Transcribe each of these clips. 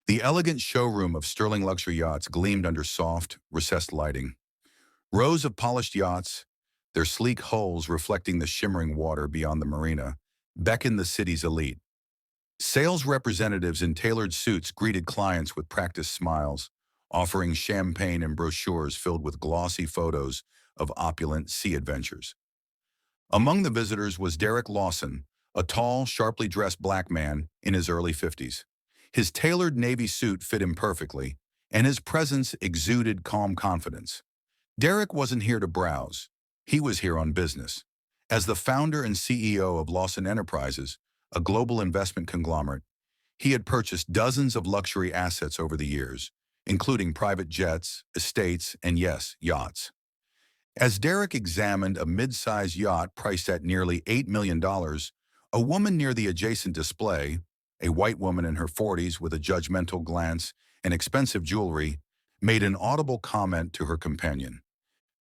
The elegant showroom of sterling luxury yachts gleamed under soft, recessed lighting. Rows of polished yachts, their sleek hulls reflecting the shimmering water beyond the marina, beckoned the city's elite. Sales representatives in tailored suits greeted clients with practiced smiles, offering champagne and brochures filled with glossy photos of opulent sea adventures. Among the visitors was Derek Lawson, a tall, sharply dressed black man in his early 50s. His tailored navy suit fit him perfectly, and his presence exuded calm confidence. Derek wasn't here to browse. He was here on business. As the founder and CEO of Lawson Enterprises, a global investment conglomerate, he had purchased dozens of luxury assets over the years, including private jets, estates, and yes, yachts. As Derek examined a mid-sized yacht priced at nearly $8 million, a woman near the adjacent display, a white woman in her 40s with a judgmental glance and expensive jewelry, made an audible comment to her companion.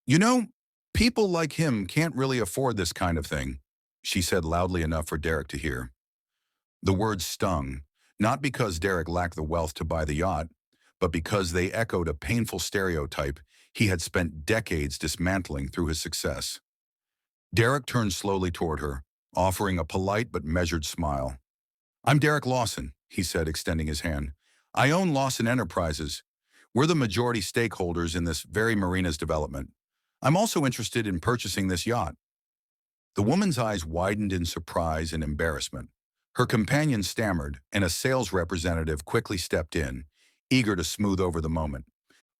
"You know, people like him can't really afford this kind of thing," she said loudly enough for Derek to hear. The words stung, not because Derek lacked the wealth to buy the yacht, but because they echoed a painful stereotype he had spent decades dismantling through his success. Derek turned slowly toward her, offering a polite but measured smile. "I'm Derek Lawson," he said, extending his hand. "I own Lawson Enterprises. We're the majority stakeholders in this very marina's development. I'm also interested in purchasing this yacht." The woman's eyes widened in surprise and embarrassment. Her companion stammered, and a sales representative quickly stepped in, eager to smooth over the moment.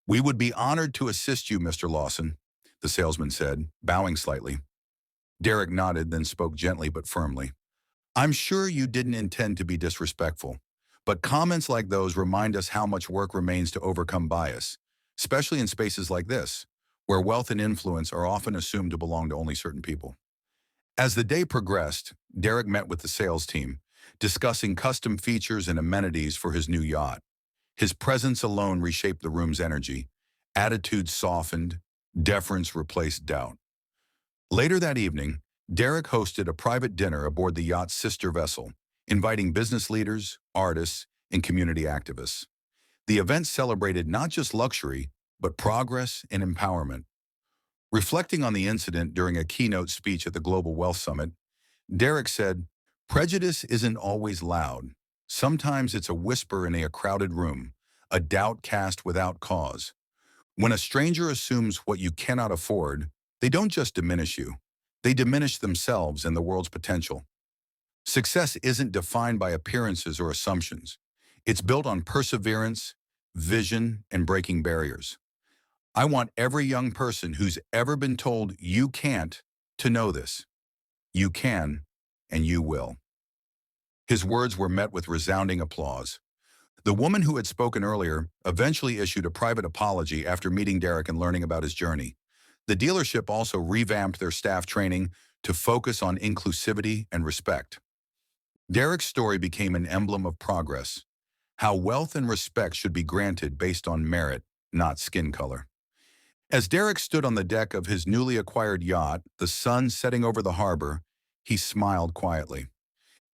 "We would be honored to assist you, Mr. Lawson," the salesman said, bowing slightly. Derek nodded, then spoke gently but firmly. "I'm sure you didn't intend to be disrespectful, but comments like those remind us how much work remains to overcome bias, especially in spaces like this, where wealth and influence are often assumed to belong to only certain people." As the day progressed, Derek met with the sales team, discussing custom features and amenities for his new yacht. His presence alone reshaped the room's energy. Attitudes softened, deference replaced doubt. Later that evening, Derek hosted a private dinner aboard the yacht's sister vessel, inviting business leaders, artists, and community activists. The event celebrated not just luxury, but progress and empowerment. Reflecting on the incident during a keynote speech at the Global Wealth Summit, Derek said, "Prejudice isn't always loud. Sometimes it's a whisper in a crowded room, a doubt cast without cause. When a stranger assumes what you cannot afford, they don't just diminish you. They diminish themselves and the world's potential. Success isn't defined by appearances or assumptions. It's built on perseverance, vision, and breaking barriers. I want every young person who's ever been told you can't to know this. You can, and you will." His words were met with resounding applause. The woman who had spoken earlier eventually issued a private apology after meeting Derek and learning about his journey. The dealership also revamped their staff training to focus on inclusivity and respect. Derek's story became an emblem of progress, how wealth and respect should be granted based on merit, not skin color. As Derek stood on the deck of his newly acquired yacht, the sun setting over the harbor, he smiled quietly.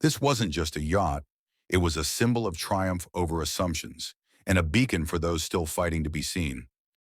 This wasn't just a yacht, it was a symbol of triumph over assumptions, and a beacon for those still fighting to be seen.